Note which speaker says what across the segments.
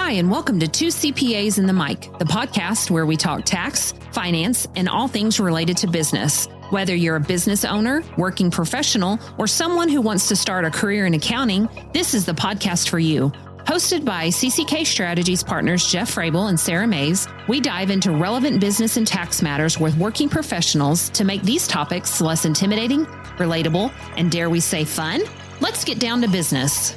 Speaker 1: Hi, and welcome to Two CPAs in the Mic, the podcast where we talk tax, finance, and all things related to business. Whether you're a business owner, working professional, or someone who wants to start a career in accounting, this is the podcast for you. Hosted by CCK Strategies partners Jeff Frabel and Sara Mays, we dive into relevant business and tax matters with working professionals to make these topics less intimidating, relatable, and dare we say fun? Let's get down to business.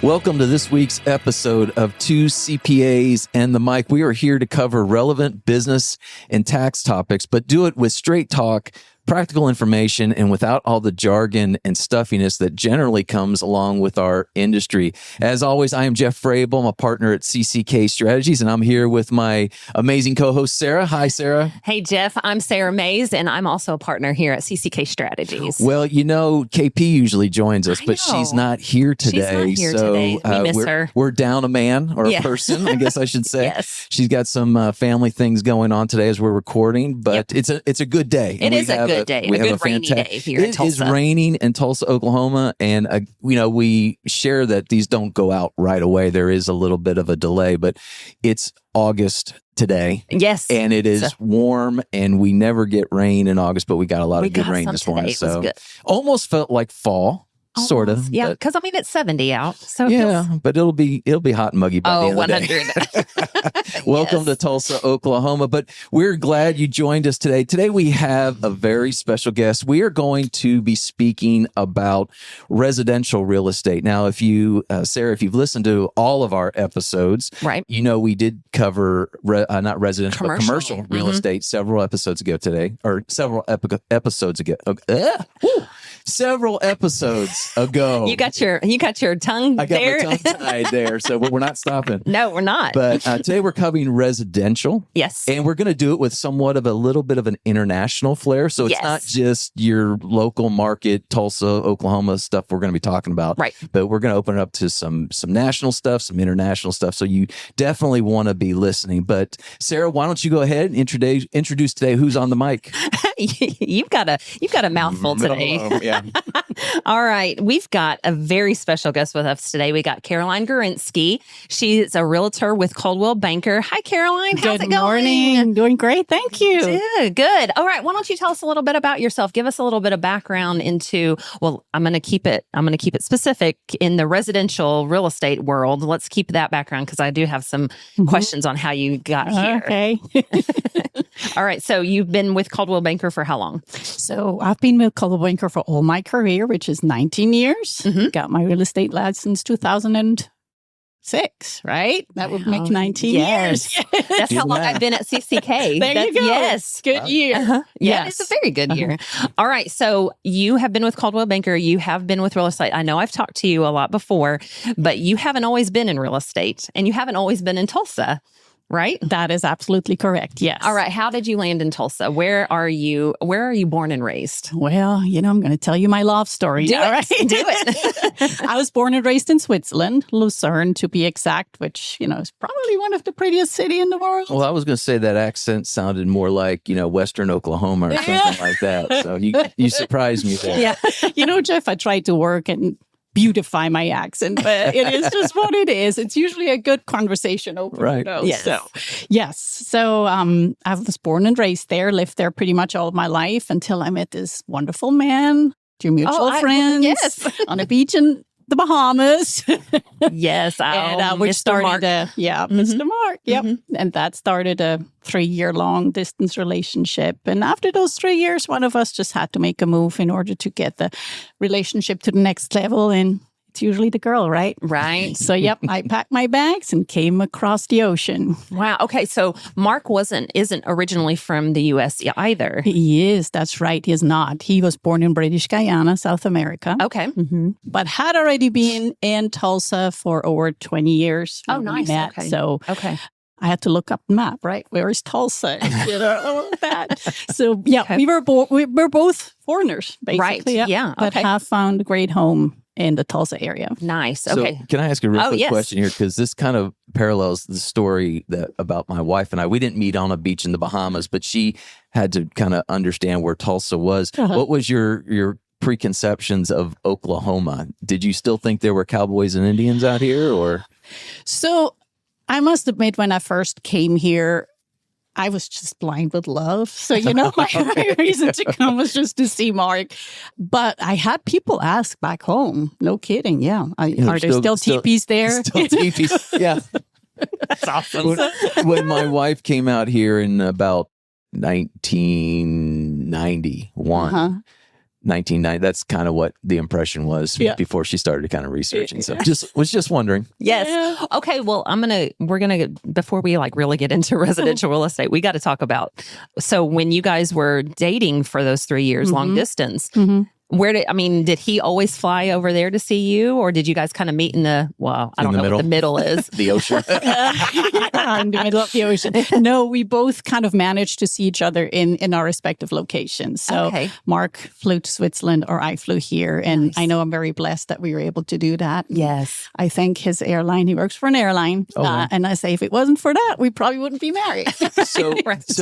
Speaker 2: Welcome to this week's episode of Two CPAs and the Mic. We are here to cover relevant business and tax topics, but do it with straight talk, practical information, and without all the jargon and stuffiness that generally comes along with our industry. As always, I am Jeff Frabel. I'm a partner at CCK Strategies, and I'm here with my amazing co-host, Sara. Hi, Sara.
Speaker 3: Hey, Jeff. I'm Sara Mays, and I'm also a partner here at CCK Strategies.
Speaker 2: Well, you know, KP usually joins us, but she's not here today.
Speaker 3: She's not here today. We miss her.
Speaker 2: We're down a man or a person, I guess I should say.
Speaker 3: Yes.
Speaker 2: She's got some family things going on today as we're recording, but it's a good day.
Speaker 3: It is a good day. A good rainy day here in Tulsa.
Speaker 2: It is raining in Tulsa, Oklahoma, and we share that these don't go out right away. There is a little bit of a delay, but it's August today.
Speaker 3: Yes.
Speaker 2: And it is warm, and we never get rain in August, but we got a lot of good rain this morning. So almost felt like fall. Sort of.
Speaker 3: Yeah, because it's 70 out. So
Speaker 2: but it'll be hot and muggy by the end
Speaker 3: 100.
Speaker 2: of the day. Welcome to Tulsa, Oklahoma. But we're glad you joined us today. Today we have a very special guest. We are going to be speaking about residential real estate. Now, if you, Sara, if you've listened to all of our episodes,
Speaker 3: right?
Speaker 2: You know we did cover not residential, but commercial real estate several episodes ago today, or several episodes ago. Several episodes ago.
Speaker 3: You got your tongue there.
Speaker 2: I got my tongue tied there, so we're not stopping.
Speaker 3: No, we're not.
Speaker 2: But today we're covering residential.
Speaker 3: Yes.
Speaker 2: And we're going to do it with somewhat of a little bit of an international flair. So it's not just your local market, Tulsa, Oklahoma stuff we're going to be talking about.
Speaker 3: Right.
Speaker 2: But we're going to open it up to some national stuff, some international stuff. So you definitely want to be listening. But Sara, why don't you go ahead and introduce today who's on the mic?
Speaker 3: You've got a mouthful today.
Speaker 2: Yeah.
Speaker 3: All right. We've got a very special guest with us today. We got Caroline Gorinsky. She's a realtor with Coldwell Banker. Hi, Caroline. How's it going?
Speaker 4: Good morning. Doing great. Thank you.
Speaker 3: Good. All right. Why don't you tell us a little bit about yourself? Give us a little bit of background into, I'm going to keep it specific in the residential real estate world. Let's keep that background because I do have some questions on how you got here.
Speaker 4: Okay.
Speaker 3: All right. So you've been with Coldwell Banker for how long?
Speaker 4: So I've been with Coldwell Banker for all my career, which is 19 years. Got my real estate license 2006, right? That would make 19 years.
Speaker 3: That's how long I've been at CCK.
Speaker 4: There you go.
Speaker 3: Yes.
Speaker 4: Good year.
Speaker 3: Yeah, it's a very good year. All right. So you have been with Coldwell Banker. You have been with real estate. I know I've talked to you a lot before, but you haven't always been in real estate and you haven't always been in Tulsa. Right?
Speaker 4: That is absolutely correct. Yes.
Speaker 3: All right. How did you land in Tulsa? Where are you born and raised?
Speaker 4: Well, I'm going to tell you my love story.
Speaker 3: Do
Speaker 4: now,
Speaker 3: it.
Speaker 4: Right?
Speaker 3: Do it.
Speaker 4: I was born and raised in Switzerland, Lucerne to be exact, which, is probably one of the prettiest cities in the world.
Speaker 2: Well, I was going to say that accent sounded more like, Western Oklahoma or something like that. So you surprised me there.
Speaker 4: Yeah. Jeff, I tried to work and beautify my accent, but it is just what it is. It's usually a good conversation opener.
Speaker 2: Right.
Speaker 3: Yes.
Speaker 4: So I was born and raised there, lived there pretty much all of my life until I met this wonderful man, two mutual friends on a beach in the Bahamas.
Speaker 3: Yes.
Speaker 4: Which started Mr. Mark. Yep. And that started a 3-year long distance relationship. And after those 3 years, one of us just had to make a move in order to get the relationship to the next level. And it's usually the girl, right?
Speaker 3: Right.
Speaker 4: So, I packed my bags and came across the ocean.
Speaker 3: Wow. Okay. So Mark isn't originally from the U.S. either.
Speaker 4: He is. That's right. He is not. He was born in British Guyana, South America.
Speaker 3: Okay.
Speaker 4: But had already been in Tulsa for over 20 years.
Speaker 3: Oh, nice. Okay.
Speaker 4: So, I had to look up the map, right? Where is Tulsa? That. So, we were both foreigners, basically.
Speaker 3: Right. Yeah.
Speaker 4: But have found a great home in the Tulsa area.
Speaker 3: Nice. Okay.
Speaker 2: So can I ask a real quick question here? Because this kind of parallels the story about my wife and I. We didn't meet on a beach in the Bahamas, but she had to kind of understand where Tulsa was. What was your preconceptions of Oklahoma? Did you still think there were cowboys and Indians out here, or?
Speaker 4: So I must admit, when I first came here, I was just blind with love. So, my reason to come was just to see Mark. But I had people ask back home. No kidding. Yeah. Are there still teepees there?
Speaker 2: Still teepees. Yeah.
Speaker 3: That's awesome.
Speaker 2: When my wife came out here in about 1991, 1990, that's kind of what the impression was before she started kind of researching. So was just wondering.
Speaker 3: Yes. Yeah. Okay. Well, before we really get into residential real estate, we got to talk about, so when you guys were dating for those 3 years, long distance, did he always fly over there to see you, or did you guys kind of meet I don't know what the middle is.
Speaker 2: The ocean.
Speaker 4: In the middle of the ocean. No, we both kind of managed to see each other in our respective locations. So Mark flew to Switzerland, or I flew here. And nice. I know I'm very blessed that we were able to do that.
Speaker 3: Yes.
Speaker 4: I thank his airline. He works for an airline. And I say, if it wasn't for that, we probably wouldn't be married.
Speaker 2: So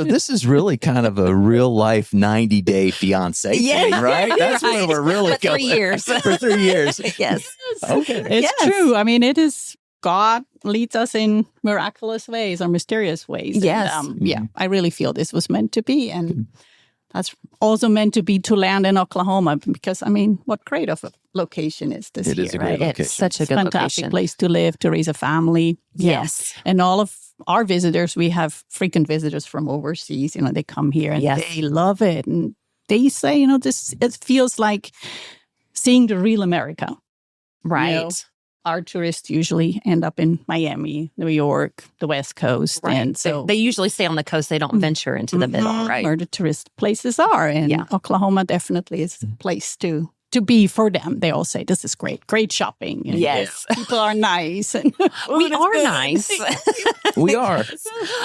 Speaker 2: this is really kind of a real life 90-day fiance thing, right? That's what we're really
Speaker 3: for 3 years.
Speaker 2: For 3 years.
Speaker 3: Yes.
Speaker 2: Okay.
Speaker 4: It's true. I mean, it is, God leads us in miraculous ways or mysterious ways.
Speaker 3: Yes.
Speaker 4: And, I really feel this was meant to be. And that's also meant to be to land in Oklahoma, because, what great of a location is this
Speaker 2: here,
Speaker 4: is a
Speaker 2: great
Speaker 4: right?
Speaker 2: location.
Speaker 3: It's such a good
Speaker 4: fantastic
Speaker 3: location.
Speaker 4: Place to live, to raise a family.
Speaker 3: Yes.
Speaker 4: And all of our visitors, we have frequent visitors from overseas. They come here and they love it. And they say, it feels like seeing the real America.
Speaker 3: Right.
Speaker 4: Our tourists usually end up in Miami, New York, the West Coast.
Speaker 3: Right.
Speaker 4: And so
Speaker 3: they usually stay on the coast. They don't venture into the middle, right?
Speaker 4: Where the tourist places are. And Oklahoma definitely is a place to be for them. They all say, this is great shopping. And
Speaker 3: yes.
Speaker 4: People are nice. And
Speaker 3: we are nice.
Speaker 2: We are.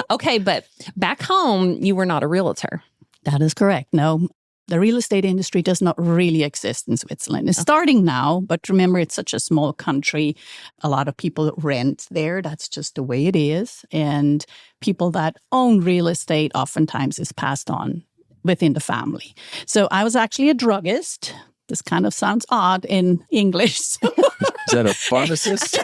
Speaker 3: Okay, but back home, you were not a realtor.
Speaker 4: That is correct. No. The real estate industry does not really exist in Switzerland. It's starting now, but remember, it's such a small country. A lot of people rent there. That's just the way it is. And people that own real estate oftentimes is passed on within the family. So I was actually a druggist. This kind of sounds odd in English.
Speaker 2: Is that a pharmacist?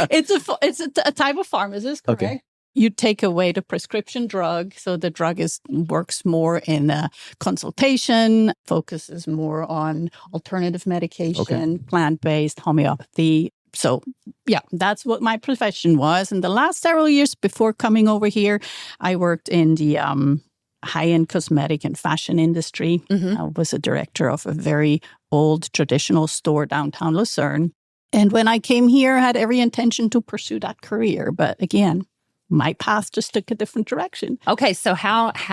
Speaker 4: It's a type of pharmacist, correct?
Speaker 2: Okay.
Speaker 4: You take away the prescription drug. So the druggist works more in consultation, focuses more on alternative medication, plant-based, homeopathy. So, that's what my profession was. And the last several years before coming over here, I worked in the high-end cosmetic and fashion industry. I was a director of a very old traditional store downtown Lucerne. And when I came here, I had every intention to pursue that career. But again, my path just took a different direction.
Speaker 3: Okay, so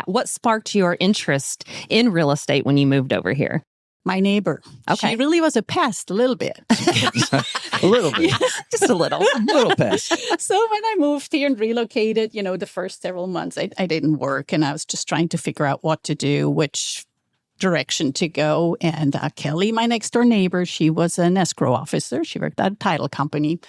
Speaker 3: what sparked your interest in real estate when you moved over here?
Speaker 4: My neighbor.
Speaker 3: Okay.
Speaker 4: She really was a pest, a little bit.
Speaker 2: A little bit.
Speaker 3: Just a little.
Speaker 2: A little pest.
Speaker 4: So when I moved here and relocated, the first several months, I didn't work. And I was just trying to figure out what to do, which direction to go. And Kelly, my next door neighbor, she was an escrow officer. She worked at a title company.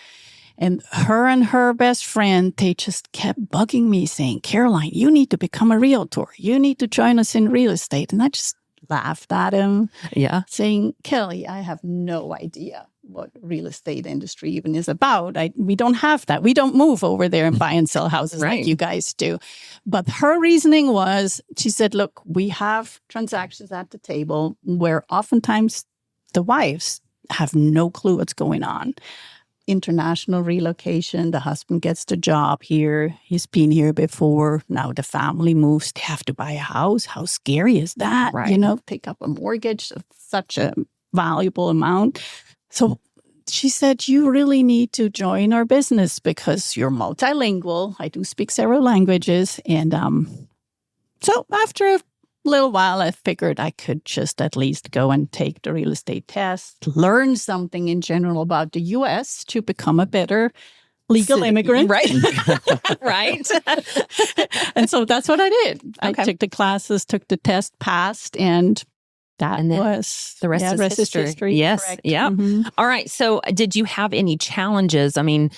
Speaker 4: And her best friend, they just kept bugging me saying, Caroline, you need to become a realtor. You need to join us in real estate. And I just laughed at him.
Speaker 3: Yeah.
Speaker 4: Saying, Kelly, I have no idea what real estate industry even is about. We don't have that. We don't move over there and buy and sell houses like you guys do. But her reasoning was, she said, look, we have transactions at the table where oftentimes the wives have no clue what's going on. International relocation. The husband gets the job here. He's been here before. Now the family moves. They have to buy a house. How scary is that?
Speaker 3: Right.
Speaker 4: Take up a mortgage of such a valuable amount. So she said, you really need to join our business because you're multilingual. I do speak several languages. And so after a little while, I figured I could just at least go and take the real estate test, learn something in general about the U.S. to become a better legal immigrant.
Speaker 3: Right. Right.
Speaker 4: And so that's what I did. I took the classes, took the test, passed, and was
Speaker 3: the rest is history. Yes.
Speaker 4: Correct.
Speaker 3: Yeah.
Speaker 4: Mm-hmm.
Speaker 3: All right. So did you have any challenges? Did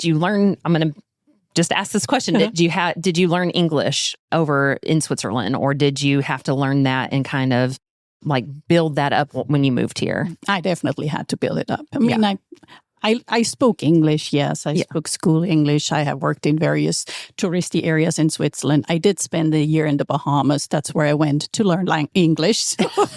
Speaker 3: you learn, I'm going to just ask this question. Did you learn English over in Switzerland, or did you have to learn that and kind of build that up when you moved here?
Speaker 4: I definitely had to build it up. I spoke English, yes. I spoke school English. I have worked in various touristy areas in Switzerland. I did spend a year in the Bahamas. That's where I went to learn English.
Speaker 3: Oh,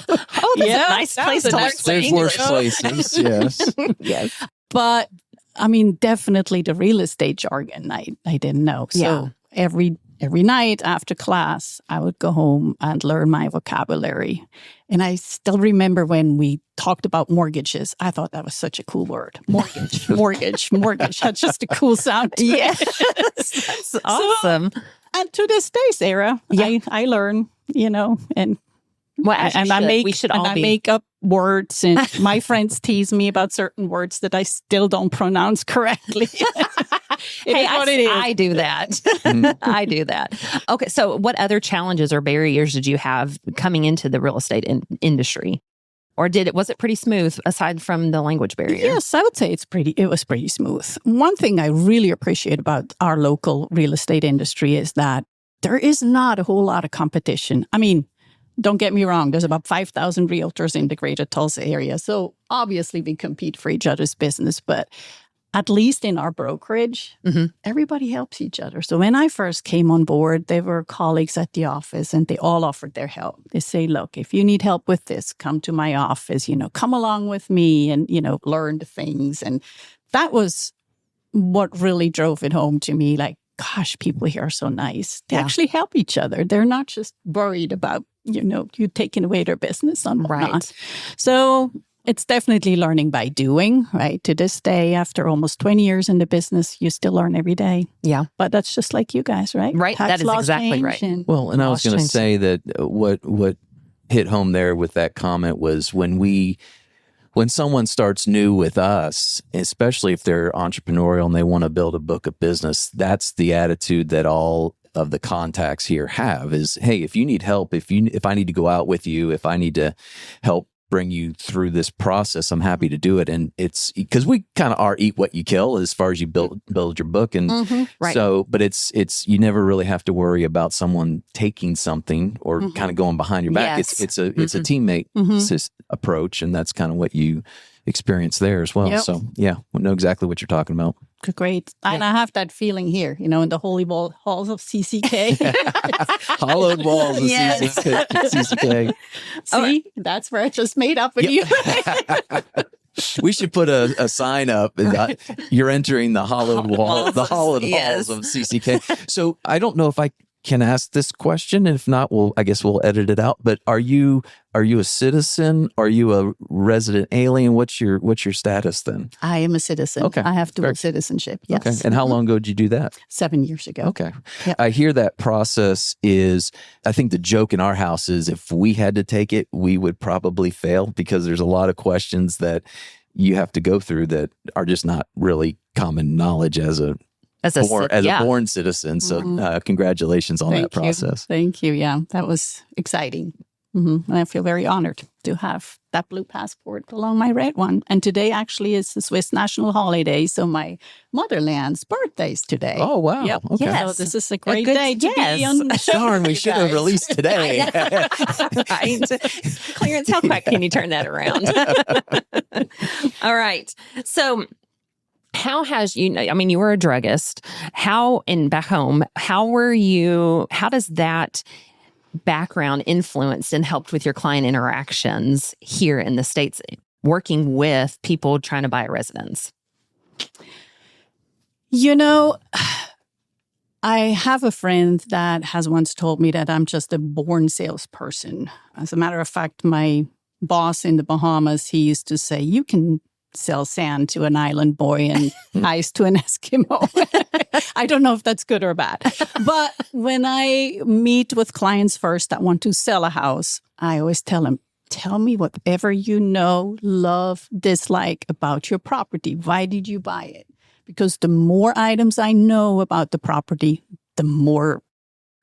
Speaker 3: that's a nice place to learn
Speaker 2: There's worse places, yes.
Speaker 3: Yes.
Speaker 4: But, I mean, definitely the real estate jargon I didn't know. So every night after class, I would go home and learn my vocabulary. And I still remember when we talked about mortgages. I thought that was such a cool word. Mortgage, mortgage. That's just a cool sound to it.
Speaker 3: Yes. That's awesome.
Speaker 4: And to this day, Sarah, I learn, and
Speaker 3: well, we should all
Speaker 4: make up words, and my friends tease me about certain words that I still don't pronounce correctly.
Speaker 3: I do that. I do that. Okay, so what other challenges or barriers did you have coming into the real estate industry? Or was it pretty smooth aside from the language barrier?
Speaker 4: Yes, I would say it was pretty smooth. One thing I really appreciate about our local real estate industry is that there is not a whole lot of competition. I mean, don't get me wrong, there's about 5,000 realtors in the greater Tulsa area. So obviously we compete for each other's business, but at least in our brokerage, everybody helps each other. So when I first came on board, there were colleagues at the office and they all offered their help. They say, look, if you need help with this, come to my office, come along with me and, learn the things. And that was what really drove it home to me. Like, gosh, people here are so nice. They actually help each other. They're not just worried about, you taking away their business and whatnot. Right. So it's definitely learning by doing, right? To this day, after almost 20 years in the business, you still learn every day.
Speaker 3: Yeah.
Speaker 4: But that's just like you guys, right?
Speaker 3: Right.
Speaker 4: Tax
Speaker 3: that is exactly right.
Speaker 2: And I was going to say that what hit home there with that comment was when someone starts new with us, especially if they're entrepreneurial and they want to build a book of business, that's the attitude that all of the contacts here have is, hey, if you need help, if I need to go out with you, if I need to help bring you through this process, I'm happy to do it. And it's because we kind of are eat what you kill as far as you build your book. And so, but it's you never really have to worry about someone taking something or kind of going behind your back.
Speaker 3: Yes.
Speaker 2: It's a teammate approach. And that's kind of what you experience there as well. Yep. So yeah, we know exactly what you're talking about.
Speaker 4: Great. And I have that feeling here, in the holy halls of CCK.
Speaker 2: Hollowed walls of CCK.
Speaker 4: See, that's where I just made up with you.
Speaker 2: We should put a sign up. You're entering the hollowed walls of CCK. So I don't know if I can ask this question. And if not, I guess we'll edit it out. But are you a citizen? Are you a resident alien? What's your status then?
Speaker 4: I am a citizen. Okay. I have dual citizenship. Yes.
Speaker 2: Okay. And how long ago did you do that?
Speaker 4: 7 years ago.
Speaker 2: Okay. Yep. I hear that process I think the joke in our house is if we had to take it, we would probably fail because there's a lot of questions that you have to go through that are just not really common knowledge as a born citizen. So congratulations on that process.
Speaker 4: Thank you. Yeah, that was exciting. And I feel very honored to have that blue passport along my red one. And today actually is the Swiss national holiday. So my motherland's birthday is today.
Speaker 2: Oh, wow.
Speaker 4: Yep.
Speaker 2: Okay.
Speaker 4: Yes. So this is a great day to be on the show.
Speaker 2: Darn, we should have released today.
Speaker 3: Clarence, how quick can you turn that around? All right. So how has you were a druggist. Back home, how does that background influenced and helped with your client interactions here in the States, working with people trying to buy a residence?
Speaker 4: I have a friend that has once told me that I'm just a born salesperson. As a matter of fact, my boss in the Bahamas, he used to say, you can sell sand to an island boy and ice to an Eskimo. I don't know if that's good or bad. But when I meet with clients first that want to sell a house, I always tell them, tell me whatever you know, love, dislike about your property. Why did you buy it? Because the more items I know about the property, the more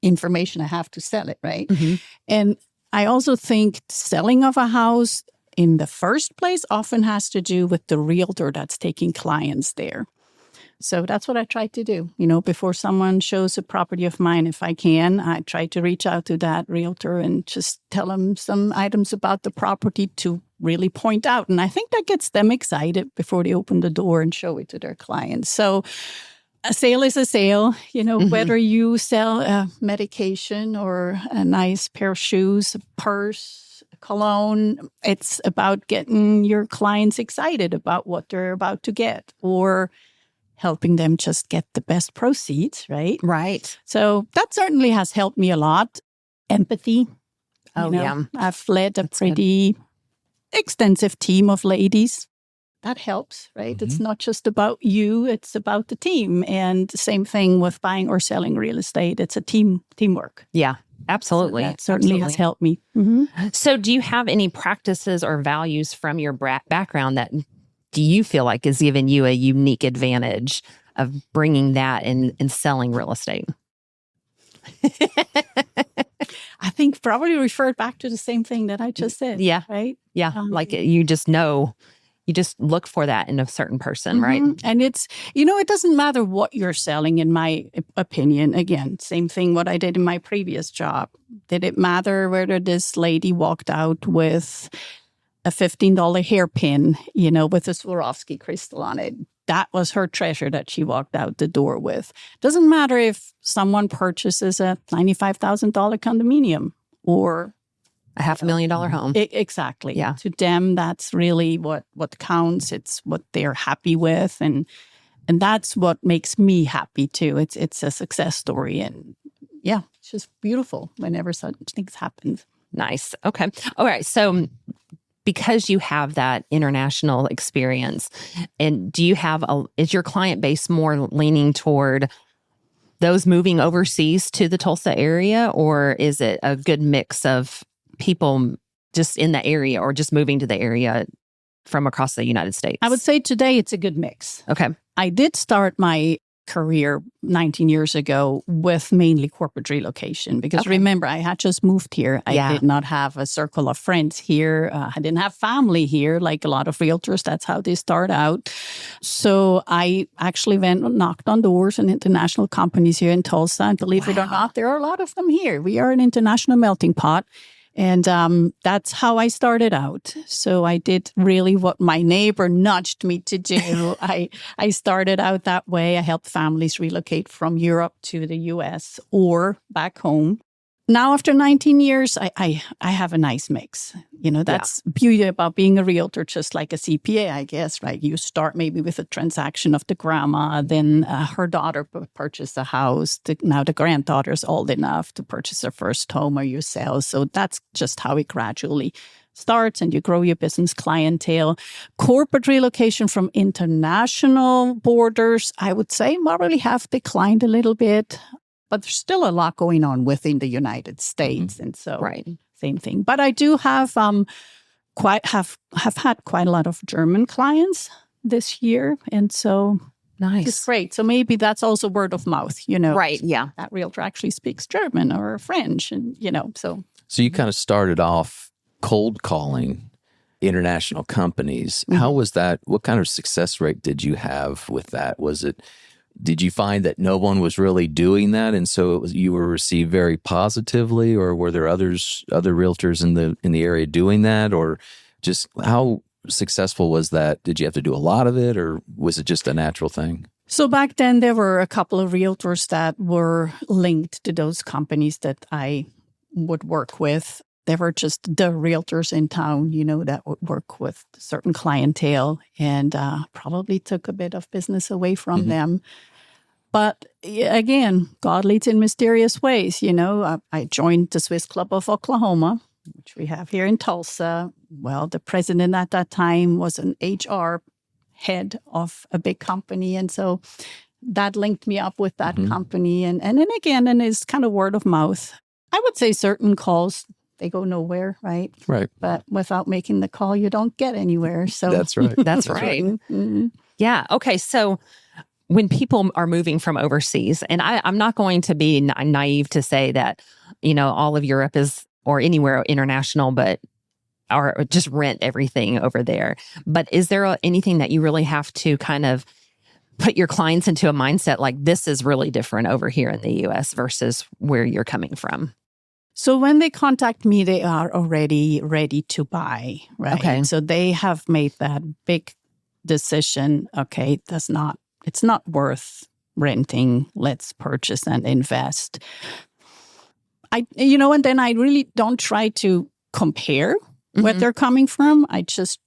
Speaker 4: information I have to sell it, right? Mm-hmm. And I also think selling of a house in the first place often has to do with the realtor that's taking clients there. So that's what I try to do. Before someone shows a property of mine, if I can, I try to reach out to that realtor and just tell them some items about the property to really point out. And I think that gets them excited before they open the door and show it to their clients. So a sale is a sale, whether you sell a medication or a nice pair of shoes, a purse, a cologne, it's about getting your clients excited about what they're about to get, or helping them just get the best proceeds, right?
Speaker 3: Right.
Speaker 4: So that certainly has helped me a lot. Empathy.
Speaker 3: Oh, yeah.
Speaker 4: I've led a pretty extensive team of ladies. That helps, right? Mm-hmm. It's not just about you, it's about the team. And same thing with buying or selling real estate. It's a teamwork.
Speaker 3: Yeah, absolutely.
Speaker 4: So that certainly has helped me. Mm-hmm.
Speaker 3: So do you have any practices or values from your background that do you feel like has given you a unique advantage of bringing that in selling real estate?
Speaker 4: I think probably referred back to the same thing that I just said.
Speaker 3: Yeah.
Speaker 4: Right?
Speaker 3: Yeah. Like you just know, you just look for that in a certain person, right?
Speaker 4: And it's, it doesn't matter what you're selling, in my opinion. Again, same thing what I did in my previous job. Did it matter whether this lady walked out with a $15 hairpin, with a Swarovski crystal on it? That was her treasure that she walked out the door with. Doesn't matter if someone purchases a $95,000 condominium or
Speaker 3: a $500,000 home.
Speaker 4: Exactly.
Speaker 3: Yeah.
Speaker 4: To them, that's really what counts. It's what they're happy with. And that's what makes me happy too. It's a success story. And yeah, it's just beautiful whenever such things happen.
Speaker 3: Nice. Okay. All right. So because you have that international experience, and do you have is your client base more leaning toward those moving overseas to the Tulsa area, or is it a good mix of people just in the area or just moving to the area from across the United States?
Speaker 4: I would say today it's a good mix.
Speaker 3: Okay.
Speaker 4: I did start my career 19 years ago with mainly corporate relocation because remember, I had just moved here. I did not have a circle of friends here. I didn't have family here like a lot of realtors. That's how they start out. So I actually went and knocked on doors in international companies here in Tulsa. And believe it or not, there are a lot of them here. We are an international melting pot. And that's how I started out. So I did really what my neighbor nudged me to do. I started out that way. I helped families relocate from Europe to the U.S. or back home. Now, after 19 years, I have a nice mix. That's beauty about being a realtor, just like a CPA, I guess, right? You start maybe with a transaction of the grandma, then her daughter purchased a house. Now the granddaughter's old enough to purchase her first home or you sell. So that's just how it gradually starts, and you grow your business clientele. Corporate relocation from international borders, I would say, probably have declined a little bit. But there's still a lot going on within the United States. And so same thing. But I do have have had quite a lot of German clients this year. And so
Speaker 3: nice.
Speaker 4: It's great. So maybe that's also word of mouth,
Speaker 3: Right, yeah.
Speaker 4: That realtor actually speaks German or French and, so.
Speaker 2: So you kind of started off cold calling international companies. How was that? What kind of success rate did you have with that? Did you find that no one was really doing that, and so you were received very positively, or were there other realtors in the area doing that, or just how successful was that? Did you have to do a lot of it, or was it just a natural thing?
Speaker 4: So back then, there were a couple of realtors that were linked to those companies that I would work with. There were just the realtors in town, that would work with certain clientele, and probably took a bit of business away from them. But again, God leads in mysterious ways. I joined the Swiss Club of Oklahoma, which we have here in Tulsa. Well, the president at that time was an HR head of a big company. And so that linked me up with that company. And then again, and it's kind of word of mouth. I would say certain calls, they go nowhere, right?
Speaker 2: Right.
Speaker 4: But without making the call, you don't get anywhere. So
Speaker 2: that's right.
Speaker 3: That's right. Mm-hmm. Yeah. Okay. So when people are moving from overseas, and I'm not going to be naive to say that, all of Europe is, or anywhere international, or just rent everything over there. But is there anything that you really have to kind of put your clients into a mindset like this is really different over here in the U.S. versus where you're coming from?
Speaker 4: So when they contact me, they are already ready to buy, right?
Speaker 3: Okay.
Speaker 4: So they have made that big decision. Okay, it's not worth renting. Let's purchase and invest. And then I really don't try to compare where they're coming from. I just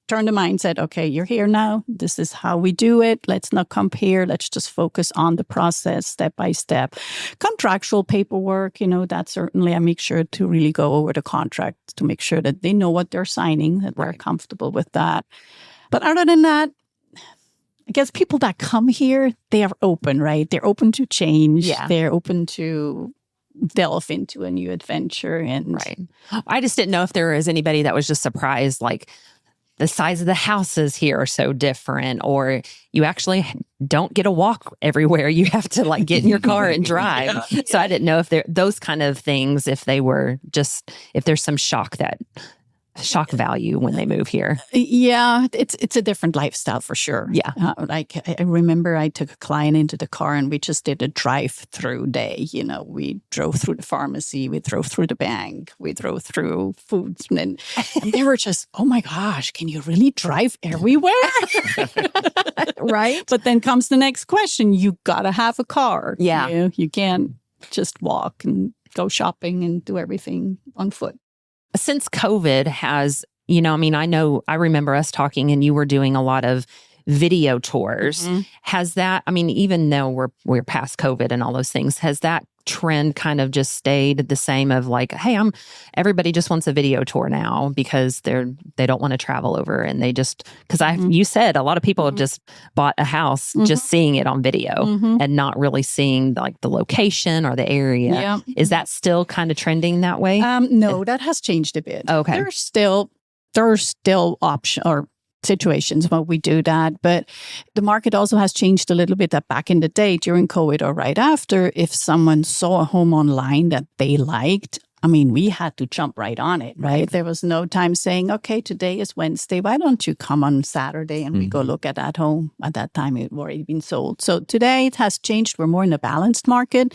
Speaker 4: turn the mindset, okay, you're here now. This is how we do it. Let's not compare. Let's just focus on the process step by step. Contractual paperwork, that certainly I make sure to really go over the contract to make sure that they know what they're signing, that they're comfortable with that. But other than that, I guess people that come here, they are open, right? They're open to change.
Speaker 3: Yeah.
Speaker 4: They're open to delve into a new adventure. And
Speaker 3: Right. I just didn't know if there was anybody that was just surprised, like, the size of the houses here are so different, or you actually don't get to walk everywhere. You have to like get in your car and drive. So I didn't know if those kind of things, if there's some shock value when they move here.
Speaker 4: Yeah, it's a different lifestyle for sure.
Speaker 3: Yeah.
Speaker 4: I remember I took a client into the car and we just did a drive-through day. We drove through the pharmacy, we drove through the bank, we drove through foods, and they were just, oh my gosh, can you really drive everywhere?
Speaker 3: Right.
Speaker 4: But then comes the next question. You gotta have a car.
Speaker 3: Yeah.
Speaker 4: You can't just walk and go shopping and do everything on foot.
Speaker 3: Since COVID has, I remember us talking and you were doing a lot of video tours. Has that, even though we're past COVID and all those things, has that trend kind of just stayed the same of like, hey, everybody just wants a video tour now because they don't want to travel over, and they just, because you said a lot of people have just bought a house just seeing it on video and not really seeing like the location or the area.
Speaker 4: Yeah.
Speaker 3: Is that still kind of trending that way?
Speaker 4: No, that has changed a bit.
Speaker 3: Okay.
Speaker 4: There's still option or situations where we do that. But the market also has changed a little bit, that back in the day during COVID or right after, if someone saw a home online that they liked, we had to jump right on it, right? There was no time saying, okay, today is Wednesday. Why don't you come on Saturday and we go look at that home? At that time, it had already been sold. So today it has changed. We're more in a balanced market.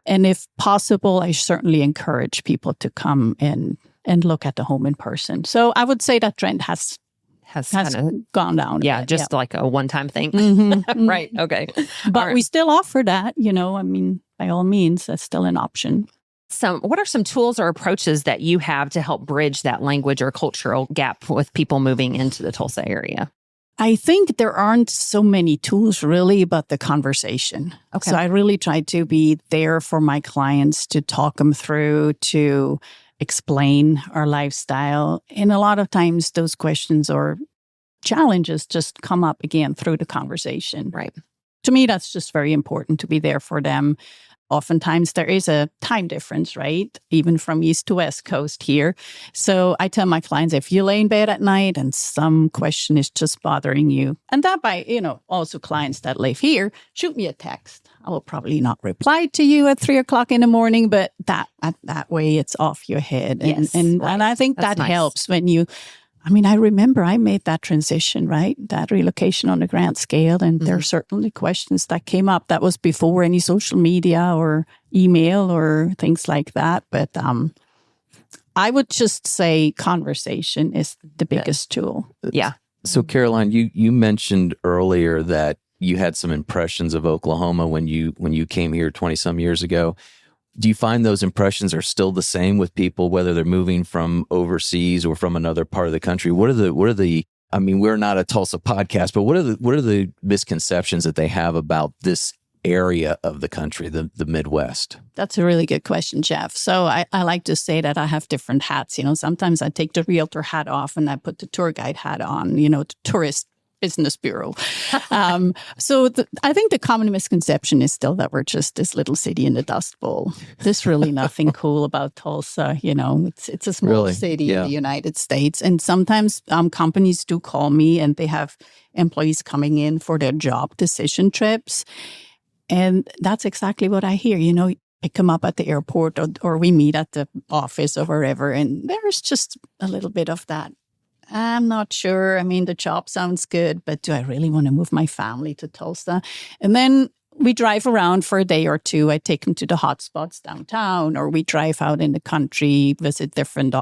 Speaker 4: And if possible, I certainly encourage people to come and look at the home in person. So I would say that trend has kind of gone down.
Speaker 3: Yeah, just like a one-time thing. Right. Okay.
Speaker 4: But we still offer that, by all means, that's still an option.
Speaker 3: What are some tools or approaches that you have to help bridge that language or cultural gap with people moving into the Tulsa area?
Speaker 4: I think there aren't so many tools really, but the conversation.
Speaker 3: Okay.
Speaker 4: So I really try to be there for my clients, to talk them through, to explain our lifestyle. And a lot of times those questions or challenges just come up again through the conversation.
Speaker 3: Right.
Speaker 4: To me, that's just very important, to be there for them. Oftentimes there is a time difference, right? Even from East to West Coast here. So I tell my clients, if you lay in bed at night and some question is just bothering you, and that by, also clients that live here, shoot me a text. I will probably not reply to you at 3:00 in the morning, but that way it's off your head.
Speaker 3: Yes,
Speaker 4: and I think
Speaker 3: that's
Speaker 4: that
Speaker 3: nice.
Speaker 4: helps when you, I remember I made that transition, right? That relocation on a grand scale. And there are certainly questions that came up. That was before any social media or email or things like that. But I would just say conversation is the biggest tool.
Speaker 3: Yeah.
Speaker 2: So Caroline, you mentioned earlier that you had some impressions of Oklahoma when you came here 20 some years ago. Do you find those impressions are still the same with people, whether they're moving from overseas or from another part of the country? What are the we're not a Tulsa podcast, but what are the misconceptions that they have about this area of the country, the Midwest? That's
Speaker 4: a really good question, Jeff. So I like to say that I have different hats. Sometimes I take the realtor hat off and I put the tour guide hat on, the tourist business bureau. I think the common misconception is still that we're just this little city in the Dust Bowl. There's really nothing cool about Tulsa. It's a small city in the United States. And sometimes companies do call me and they have employees coming in for their job decision trips. And that's exactly what I hear. Pick them up at the airport or we meet at the office or wherever. And there's just a little bit of that. I'm not sure. The job sounds good, but do I really want to move my family to Tulsa? And then we drive around for a day or two. I take them to the hot spots downtown, or we drive out in the country, visit different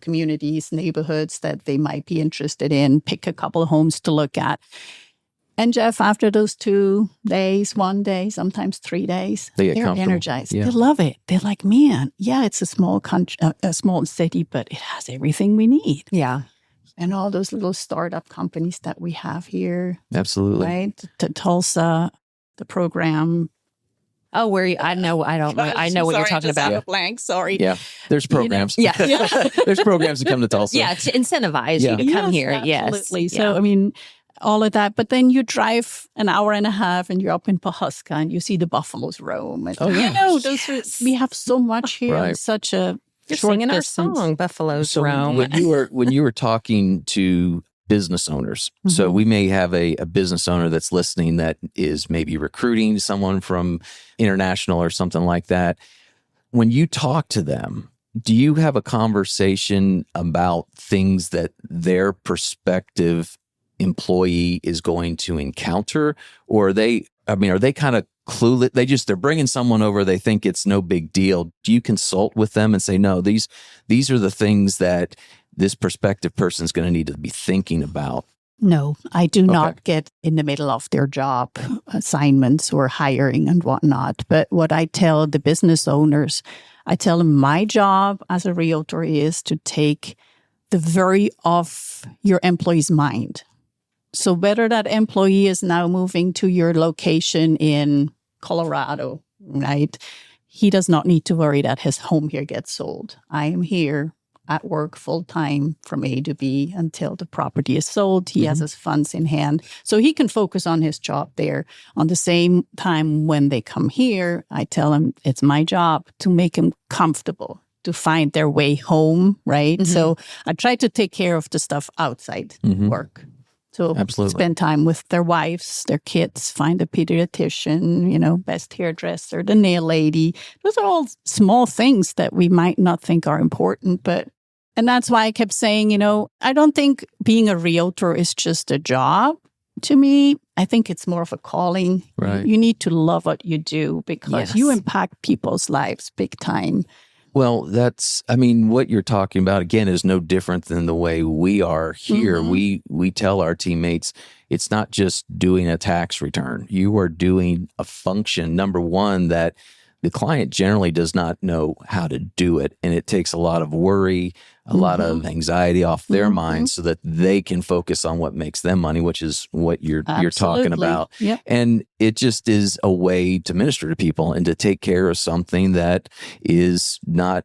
Speaker 4: communities, neighborhoods that they might be interested in, pick a couple of homes to look at. And Jeff, after those 2 days, 1 day, sometimes 3 days, they're energized. Yeah. They love it. They're like, man, yeah, it's a small country, a small city, but it has everything we need.
Speaker 3: Yeah.
Speaker 4: And all those little startup companies that we have here.
Speaker 2: Absolutely.
Speaker 4: Right? Tulsa, the program.
Speaker 3: Oh, I know what you're talking about.
Speaker 4: Yeah. Blank. Sorry.
Speaker 2: Yeah. There's programs.
Speaker 3: Yeah.
Speaker 2: There's programs to come to Tulsa.
Speaker 3: Yeah. To incentivize you to come here.
Speaker 4: Absolutely.
Speaker 3: Yes.
Speaker 4: So, I mean, all of that. But then you drive an hour and a half and you're up in Pawhuska and you see the buffaloes roam. And, we have so much here.
Speaker 2: Right.
Speaker 4: In such a
Speaker 3: You're
Speaker 4: short
Speaker 3: singing
Speaker 4: distance.
Speaker 3: our song, Buffaloes
Speaker 2: So
Speaker 3: Roam.
Speaker 2: when you were talking to business owners, so we may have a business owner that's listening that is maybe recruiting someone from international or something like that. When you talk to them, do you have a conversation about things that their prospective employee is going to encounter, or are they kind of clueless? They're bringing someone over. They think it's no big deal. Do you consult with them and say, no, these are the things that this prospective person is going to need to be thinking about?
Speaker 4: No, I do not get in the middle of their job assignments or hiring and whatnot. But what I tell the business owners, I tell them my job as a realtor is to take the worry off your employee's mind. So whether that employee is now moving to your location in Colorado, right? He does not need to worry that his home here gets sold. I am here at work full time from A to B until the property is sold. He has his funds in hand. So he can focus on his job there. On the same time, when they come here, I tell him it's my job to make him comfortable, to find their way home, right? So I try to take care of the stuff outside work. So spend time with their wives, their kids, find a pediatrician, best hairdresser, the nail lady. Those are all small things that we might not think are important, and that's why I kept saying, I don't think being a realtor is just a job. To me, I think it's more of a calling.
Speaker 2: Right.
Speaker 4: You need to love what you do because you impact people's lives big time.
Speaker 2: Well, what you're talking about, again, is no different than the way we are here. We tell our teammates, it's not just doing a tax return. You are doing a function, number one, that the client generally does not know how to do it. And it takes a lot of worry, a lot of anxiety off their minds so that they can focus on what makes them money, which is what you're talking about.
Speaker 4: Yep.
Speaker 2: And it just is a way to minister to people and to take care of something that is not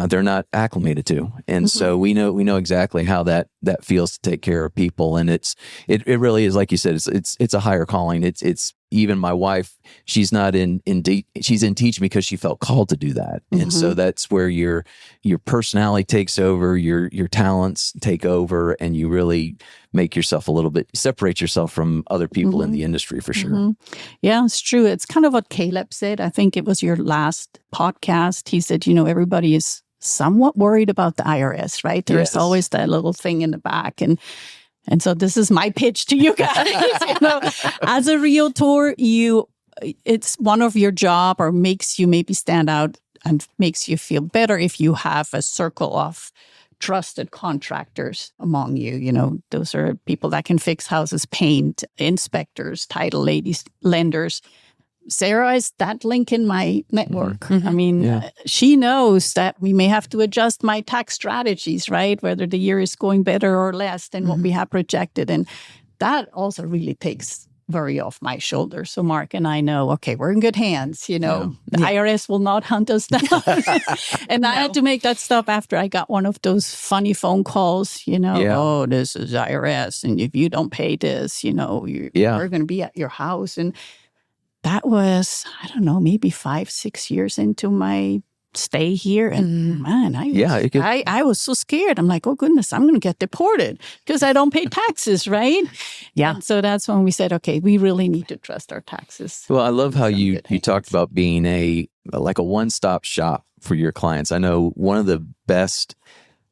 Speaker 2: they're not acclimated to. And so we know exactly how that feels to take care of people. And it really is, like you said, it's a higher calling. It's even my wife, she's not she's in teaching because she felt called to do that. And so that's where your personality takes over, your talents take over, and you really make yourself separate yourself from other people in the industry for sure.
Speaker 4: Yeah, it's true. It's kind of what Caleb said. I think it was your last podcast. He said, everybody is somewhat worried about the IRS, right? There's always that little thing in the back. And so this is my pitch to you guys. As a realtor, it's one of your job or makes you maybe stand out and makes you feel better if you have a circle of trusted contractors among you. Those are people that can fix houses, paint, inspectors, title ladies, lenders. Sara is that link in my network. I mean, she knows that we may have to adjust my tax strategies, right? Whether the year is going better or less than what we have projected. And that also really takes worry off my shoulders. So Mark and I know, okay, we're in good hands. The IRS will not hunt us down. And I had to make that stop after I got one of those funny phone calls, oh, this is IRS. And if you don't pay this, we're going to be at your house. And that was, I don't know, maybe 5-6 years into my stay here. And man, I was so scared. I'm like, oh goodness, I'm going to get deported because I don't pay taxes, right?
Speaker 3: Yeah.
Speaker 4: And so that's when we said, okay, we really need to trust our taxes.
Speaker 2: Well, I love how you talked about being a one-stop shop for your clients. I know one of the best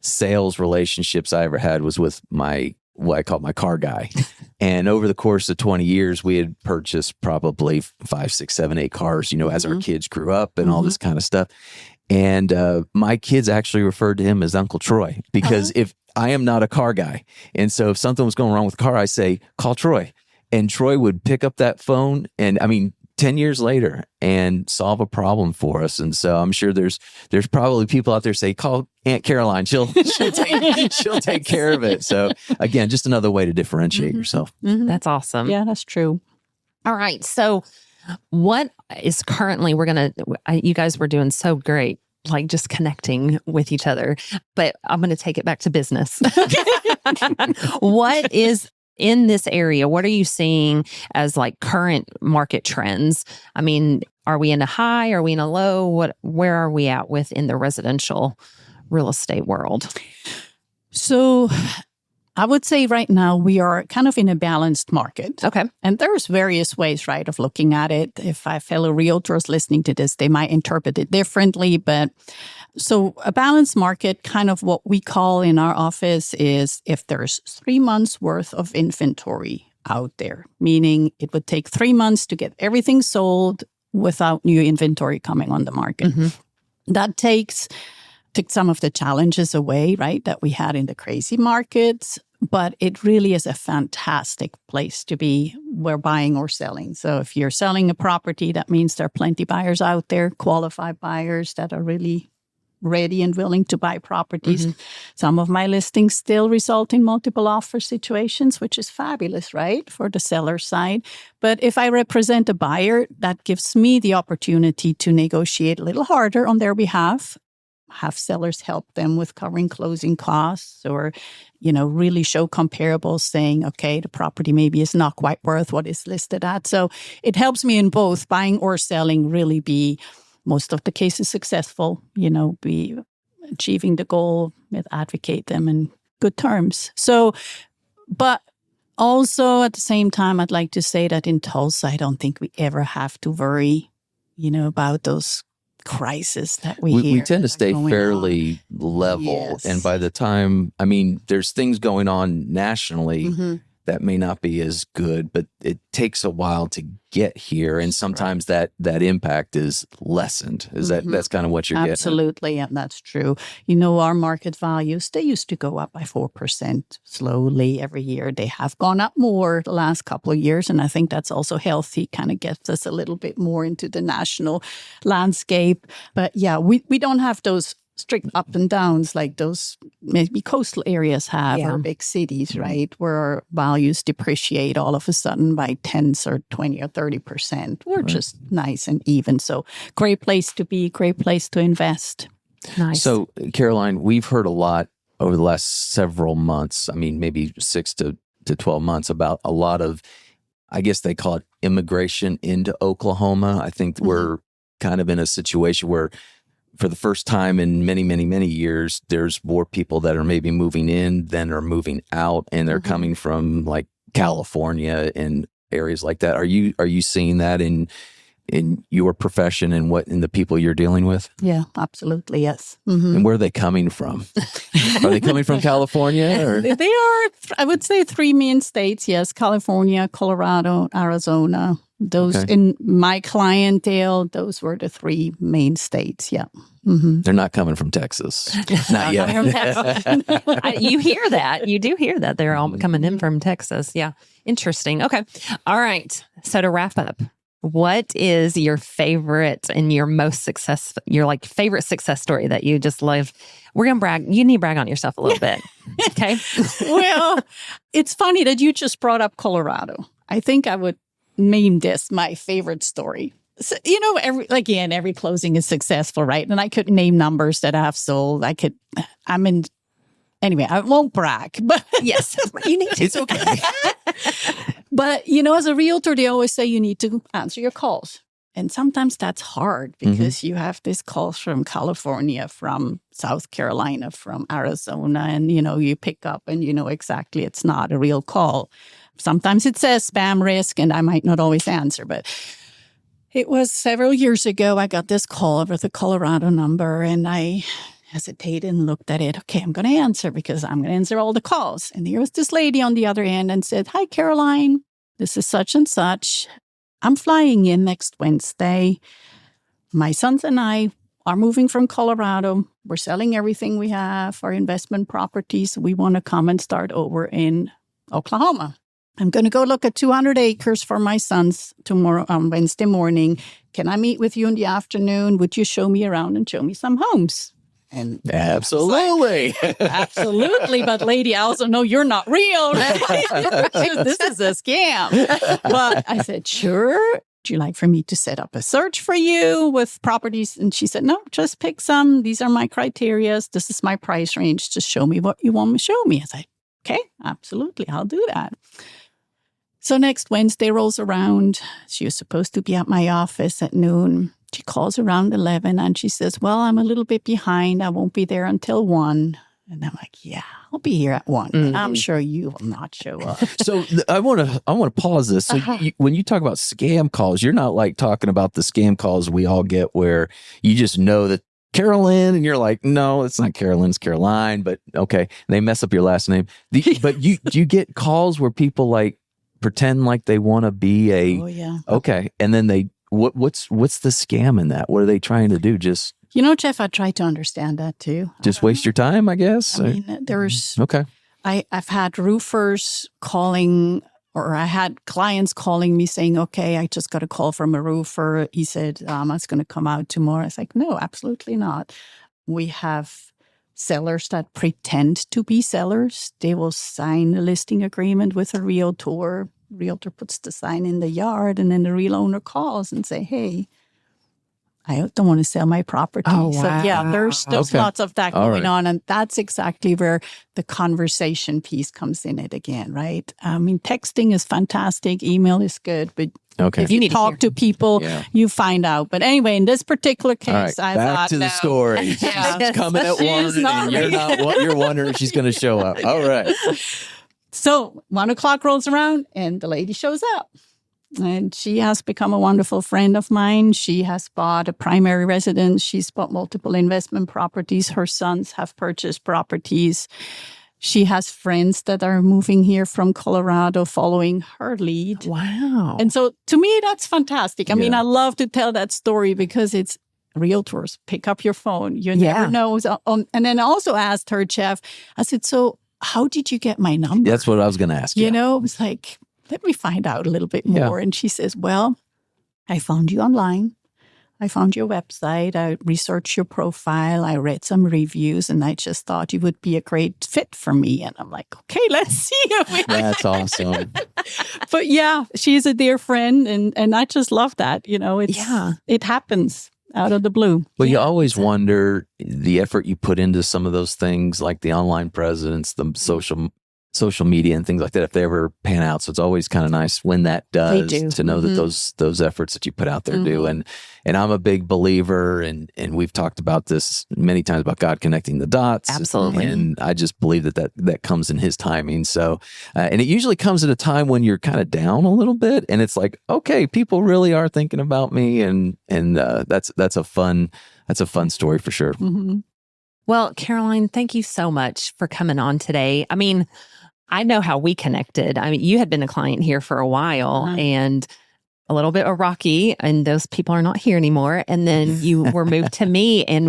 Speaker 2: sales relationships I ever had was with my what I call my car guy. And over the course of 20 years, we had purchased probably 5, 6, 7, 8 cars, as our kids grew up and all this kind of stuff. And my kids actually referred to him as Uncle Troy because if I am not a car guy. And so if something was going wrong with the car, I say, call Troy. And Troy would pick up that phone and 10 years later and solve a problem for us. And so I'm sure there's probably people out there say, call Aunt Caroline. She'll take care of it. So again, just another way to differentiate yourself.
Speaker 3: Mm-hmm. That's awesome.
Speaker 4: Yeah, that's true.
Speaker 3: All right. So what is currently, you guys were doing so great, like just connecting with each other, but I'm going to take it back to business. What is in this area? What are you seeing as like current market trends? Are we in a high? Are we in a low? Where are we at within the residential real estate world?
Speaker 4: So I would say right now we are kind of in a balanced market.
Speaker 3: Okay.
Speaker 4: And there's various ways, right, of looking at it. If my fellow realtors listening to this, they might interpret it differently. But so a balanced market, kind of what we call in our office is if there's 3 months worth of inventory out there, meaning it would take 3 months to get everything sold without new inventory coming on the market. Mm-hmm. That took some of the challenges away, right, that we had in the crazy markets. But it really is a fantastic place to be where buying or selling. So if you're selling a property, that means there are plenty buyers out there, qualified buyers that are really ready and willing to buy properties. Mm-hmm. Some of my listings still result in multiple offer situations, which is fabulous, right, for the seller side. But if I represent a buyer, that gives me the opportunity to negotiate a little harder on their behalf, have sellers help them with covering closing costs or, really show comparables saying, okay, the property maybe is not quite worth what it's listed at. So it helps me in both buying or selling really be most of the cases successful, be achieving the goal, advocate them in good terms. So, but also at the same time, I'd like to say that in Tulsa, I don't think we ever have to worry, about those crisis that we
Speaker 2: tend to stay fairly level.
Speaker 4: Yes.
Speaker 2: And by the time, there's things going on nationally that may not be as good, but it takes a while to get here. And sometimes that impact is lessened. That's kind of what you're getting at?
Speaker 4: Absolutely. And that's true. Our market values, they used to go up by 4% slowly every year. They have gone up more the last couple of years. And I think that's also healthy, kind of gets us a little bit more into the national landscape. But yeah, we don't have those strict up and downs like those maybe coastal areas have or big cities, right? Where our values depreciate all of a sudden by 10s or 20 or 30%. We're just nice and even. So great place to be, great place to invest.
Speaker 3: Nice.
Speaker 2: So Caroline, we've heard a lot over the last several months, maybe 6 to 12 months about a lot of, I guess they call it immigration into Oklahoma. I think we're kind of in a situation where for the first time in many, many, many years, there's more people that are maybe moving in than are moving out, and they're coming from like California and areas like that. Are you seeing that in your profession and in the people you're dealing with?
Speaker 4: Yeah, absolutely, yes.
Speaker 2: And where are they coming from? Are they coming from California? Or?
Speaker 4: They are, I would say, 3 main states, yes, California, Colorado, Arizona. Those in my clientele, those were the 3 main states. Yeah.
Speaker 2: They're not coming from Texas. Not yet.
Speaker 3: You hear that. You do hear that. They're all coming in from Texas. Yeah. Interesting. Okay. All right. So to wrap up, what is your favorite and your most successful, your favorite success story that you just love? We're going to brag. You need to brag on yourself a little bit. Okay.
Speaker 4: Well, it's funny that you just brought up Colorado. I think I would name this my favorite story. So, every closing is successful, right? And I could name numbers that I've sold. Anyway, I won't brag, but
Speaker 3: yes, you need to.
Speaker 2: It's okay.
Speaker 4: But, as a realtor, they always say you need to answer your calls. And sometimes that's hard because you have these calls from California, from South Carolina, from Arizona, and, you pick up and you know exactly it's not a real call. Sometimes it says spam risk, and I might not always answer, but it was several years ago. I got this call with a Colorado number, and I hesitated and looked at it. Okay, I'm going to answer because I'm going to answer all the calls. And there was this lady on the other end and said, "Hi, Caroline. This is such and such. I'm flying in next Wednesday. My sons and I are moving from Colorado. We're selling everything we have, our investment properties. We want to come and start over in Oklahoma. I'm going to go look at 200 acres for my sons tomorrow on Wednesday morning. Can I meet with you in the afternoon? Would you show me around and show me some homes?" And
Speaker 2: absolutely.
Speaker 4: Absolutely. But lady, I also know you're not real. This is a scam. But I said, "Sure. Would you like for me to set up a search for you with properties?" And she said, "No, just pick some. These are my criteria. This is my price range. Just show me what you want me to show me." I said, "Okay, absolutely. I'll do that." So next Wednesday rolls around. She was supposed to be at my office at noon. She calls around 11 and she says, "Well, I'm a little bit behind. I won't be there until 1. And I'm like, "Yeah, I'll be here at 1.
Speaker 3: Mm-hmm.
Speaker 4: I'm sure you will not show up."
Speaker 2: So I want to pause this. So when you talk about scam calls, you're not like talking about the scam calls we all get where you just know that Carolyn and you're like, "No, it's not Carolyn, it's Caroline." But okay, they mess up your last name. But you get calls where people like pretend like they want to be a
Speaker 4: Oh, yeah.
Speaker 2: okay, and then they what's the scam in that? What are they trying to do? Just
Speaker 4: Jeff, I try to understand that too.
Speaker 2: just waste your time, I guess.
Speaker 4: I mean, there's
Speaker 2: Okay.
Speaker 4: I've had roofers calling, or I had clients calling me saying, "Okay, I just got a call from a roofer. He said I was going to come out tomorrow." I was like, "No, absolutely not." We have sellers that pretend to be sellers. They will sign a listing agreement with a realtor. Realtor puts the sign in the yard, and then the real owner calls and say, "Hey, I don't want to sell my property."
Speaker 3: Oh,
Speaker 4: So yeah, there's
Speaker 2: Okay.
Speaker 4: lots of that
Speaker 2: All
Speaker 4: going
Speaker 2: right.
Speaker 4: on. And that's exactly where the conversation piece comes in it again, right? I mean, texting is fantastic. Email is good. But
Speaker 2: Okay.
Speaker 4: if you
Speaker 3: need to
Speaker 4: talk
Speaker 3: hear-
Speaker 4: to people,
Speaker 2: Yeah.
Speaker 4: you find out. But anyway, in this particular
Speaker 2: All right,
Speaker 4: case, I
Speaker 2: back
Speaker 4: thought,
Speaker 2: to the
Speaker 4: no.
Speaker 2: story.
Speaker 4: Yeah.
Speaker 2: She's coming at
Speaker 4: She's
Speaker 2: 1
Speaker 4: not
Speaker 2: and you're wondering if she's going to show up. All right.
Speaker 4: So 1:00 rolls around and the lady shows up. And she has become a wonderful friend of mine. She has bought a primary residence. She's bought multiple investment properties. Her sons have purchased properties. She has friends that are moving here from Colorado following her lead.
Speaker 3: Wow.
Speaker 4: And so to me, that's fantastic. I mean,
Speaker 2: Yeah.
Speaker 4: I love to tell that story because it's realtors. Pick up your phone. You never know. And then I also asked her, Jeff, I said, "So how did you get my number?"
Speaker 2: That's what I was going to ask you.
Speaker 4: You know, it was like, let me find out a little bit more. And she says, "Well, I found you online. I found your website. I researched your profile. I read some reviews, and I just thought you would be a great fit for me." And I'm like, "Okay, let's see if we."
Speaker 2: That's awesome.
Speaker 4: But yeah, she's a dear friend, and I just love that. You know, it happens out of the blue.
Speaker 2: Well, you always wonder the effort you put into some of those things, like the online presence, the social media and things like that, if they ever pan out. So it's always kind of nice when that does,
Speaker 4: do.
Speaker 2: to know that those efforts that you put out there do. And I'm a big believer, and we've talked about this many times about God connecting the dots.
Speaker 3: Absolutely.
Speaker 2: And I just believe that comes in His timing. So, and it usually comes at a time when you're kind of down a little bit, and it's like, okay, people really are thinking about me, and that's a fun story for sure.
Speaker 4: Mm-hmm.
Speaker 3: Well, Caroline, thank you so much for coming on today. I mean, I know how we connected. I mean, you had been a client here for a while and a little bit rocky, and those people are not here anymore. And then you were moved to me, and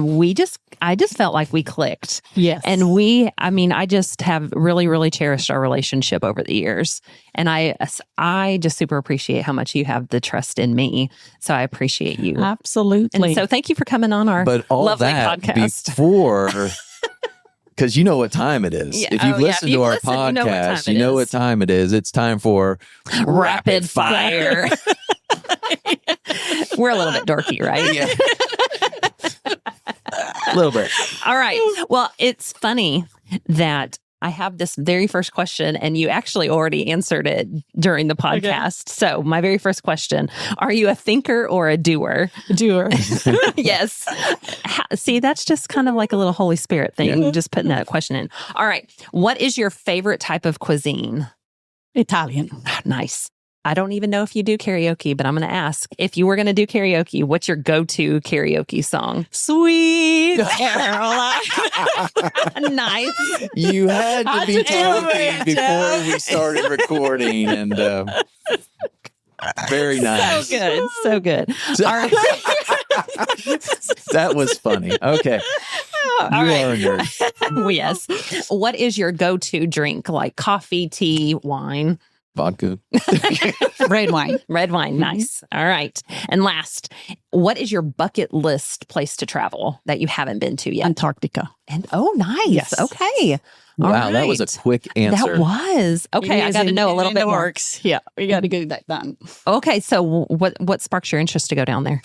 Speaker 3: I just felt like we clicked.
Speaker 4: Yes.
Speaker 3: And I just have really, really cherished our relationship over the years. And I just super appreciate how much you have the trust in me. So I appreciate you.
Speaker 4: Absolutely.
Speaker 3: And so thank you for coming on our
Speaker 2: But all
Speaker 3: lovely
Speaker 2: that
Speaker 3: podcast.
Speaker 2: before, because you know what time it is.
Speaker 3: Yeah.
Speaker 2: If you've
Speaker 3: Oh, yeah.
Speaker 2: listened
Speaker 3: If
Speaker 2: to our
Speaker 3: you've listened,
Speaker 2: podcast,
Speaker 3: you
Speaker 2: you
Speaker 3: know
Speaker 2: know
Speaker 3: what
Speaker 2: what time it is. It's time for
Speaker 3: Rapid fire. We're a little bit dorky, right?
Speaker 2: Yeah. A little bit.
Speaker 3: All right. Well, it's funny that I have this very first question, and you actually already answered it during the podcast. So my very first question, are you a thinker or a doer?
Speaker 4: Doer.
Speaker 3: Yes. See, that's just kind of like a little Holy Spirit thing, just putting that question in. All right. What is your favorite type of cuisine?
Speaker 4: Italian.
Speaker 3: Nice. I don't even know if you do karaoke, but I'm going to ask, if you were going to do karaoke, what's your go-to karaoke song?
Speaker 4: Sweet Caroline.
Speaker 3: Nice.
Speaker 2: You had to be talking before we started recording, and very nice.
Speaker 3: So good. So good.
Speaker 2: So-
Speaker 3: All right.
Speaker 2: That was funny. Okay.
Speaker 3: All
Speaker 2: You
Speaker 3: right.
Speaker 2: are a nerd.
Speaker 3: Yes. What is your go-to drink? Like coffee, tea, wine?
Speaker 2: Vodka.
Speaker 4: Red wine.
Speaker 3: Red wine. Nice. All right. And last, what is your bucket list place to travel that you haven't been to yet?
Speaker 4: Antarctica.
Speaker 3: And oh, nice.
Speaker 4: Yes.
Speaker 3: Okay. All
Speaker 2: Wow, that was a
Speaker 3: right.
Speaker 2: quick answer.
Speaker 3: That was. Okay, I got to know a little bit more.
Speaker 4: Works. Yeah, we got to get that done.
Speaker 3: Okay, so what sparks your interest to go down there?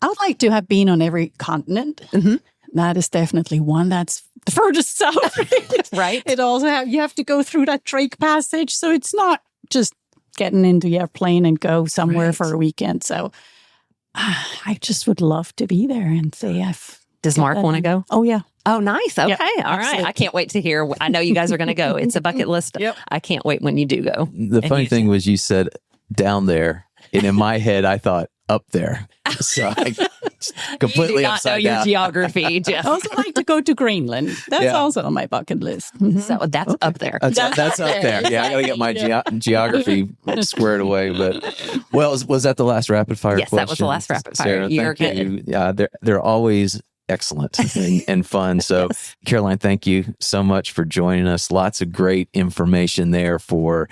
Speaker 4: I would like to have been on every continent.
Speaker 3: Mhm.
Speaker 4: That is definitely one. That's the furthest south.
Speaker 3: Right.
Speaker 4: It also you have to go through that Drake Passage, so it's not just getting into the airplane and go somewhere
Speaker 3: Right.
Speaker 4: for a weekend. So I just would love to be there and say
Speaker 3: Does Mark want to go?
Speaker 4: Oh yeah.
Speaker 3: Oh, nice. Okay.
Speaker 4: Yep,
Speaker 3: All right.
Speaker 4: absolutely.
Speaker 3: I can't wait to hear. I know you guys are going to go. It's a bucket list.
Speaker 4: Yep.
Speaker 3: I can't wait when you do go.
Speaker 2: The
Speaker 3: And
Speaker 2: funny
Speaker 3: you
Speaker 2: thing was you said down there, and in my head, I thought up there. So I completely
Speaker 3: you do not know
Speaker 2: upside
Speaker 3: your
Speaker 2: down.
Speaker 3: geography,
Speaker 4: I
Speaker 3: Jeff.
Speaker 4: also like to go to Greenland. That's
Speaker 2: Yeah.
Speaker 4: also on my bucket list.
Speaker 3: So that's up there.
Speaker 2: That's up there. Yeah, I got to get my geography squared away. But was that the last rapid fire
Speaker 3: Yes,
Speaker 2: question?
Speaker 3: that was the last rapid fire.
Speaker 2: Sarah,
Speaker 3: You're
Speaker 2: thank
Speaker 3: good.
Speaker 2: you. Yeah, they're always excellent and fun. So,
Speaker 3: Yes.
Speaker 2: Caroline, thank you so much for joining us. Lots of great information there for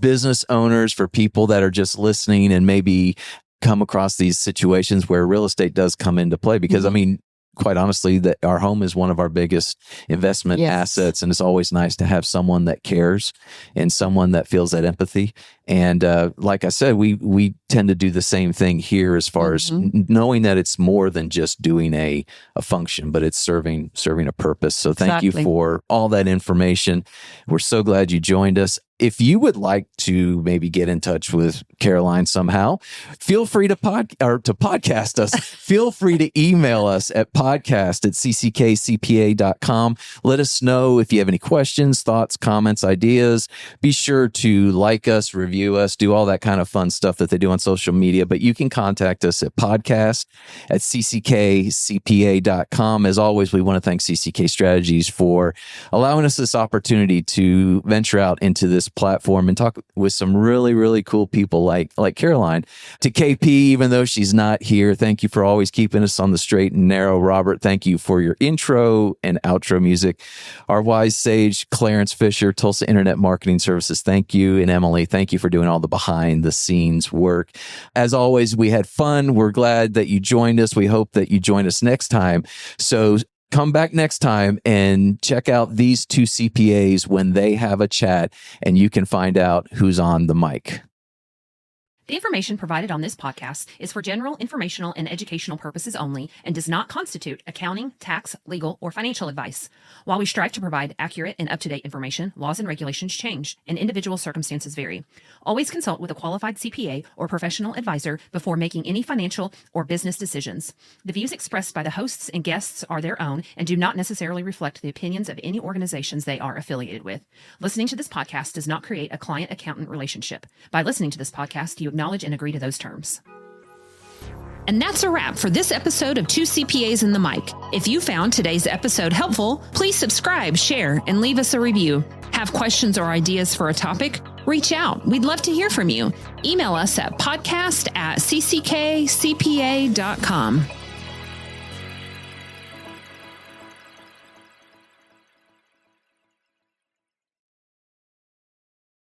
Speaker 2: business owners, for people that are just listening and maybe come across these situations where real estate does come into play. Because I mean, quite honestly, that our home is one of our biggest investment
Speaker 3: Yes.
Speaker 2: assets, and it's always nice to have someone that cares and someone that feels that empathy. And like I said, we tend to do the same thing here as far as knowing that it's more than just doing a function, but it's serving a purpose. So thank you
Speaker 4: Exactly.
Speaker 2: for all that information. We're so glad you joined us. If you would like to maybe get in touch with Caroline somehow, feel free to podcast us. Feel free to email us at podcast@cckcpa.com. Let us know if you have any questions, thoughts, comments, ideas. Be sure to like us, review us, do all that kind of fun stuff that they do on social media. But you can contact us at podcast@cckcpa.com. As always, we want to thank CCK Strategies for allowing us this opportunity to venture out into this platform and talk with some really, really cool people like Caroline. To KP, even though she's not here, thank you for always keeping us on the straight and narrow. Robert, thank you for your intro and outro music. Our wise sage, Clarence Fisher, Tulsa Internet Marketing Services, thank you. And Emily, thank you for doing all the behind the scenes work. As always, we had fun. We're glad that you joined us. We hope that you join us next time. So come back next time and check out these two CPAs when they have a chat, and you can find out who's on the mic.
Speaker 1: The information provided on this podcast is for general informational and educational purposes only and does not constitute accounting, tax, legal, or financial advice. While we strive to provide accurate and up-to-date information, laws and regulations change and individual circumstances vary. Always consult with a qualified CPA or professional advisor before making any financial or business decisions. The views expressed by the hosts and guests are their own and do not necessarily reflect the opinions of any organizations they are affiliated with. Listening to this podcast does not create a client-accountant relationship. By listening to this podcast, you acknowledge and agree to those terms. And that's a wrap for this episode of Two CPAs in the Mic. If you found today's episode helpful, please subscribe, share, and leave us a review. Have questions or ideas for a topic? Reach out. We'd love to hear from you. Email us at podcast@cckcpa.com.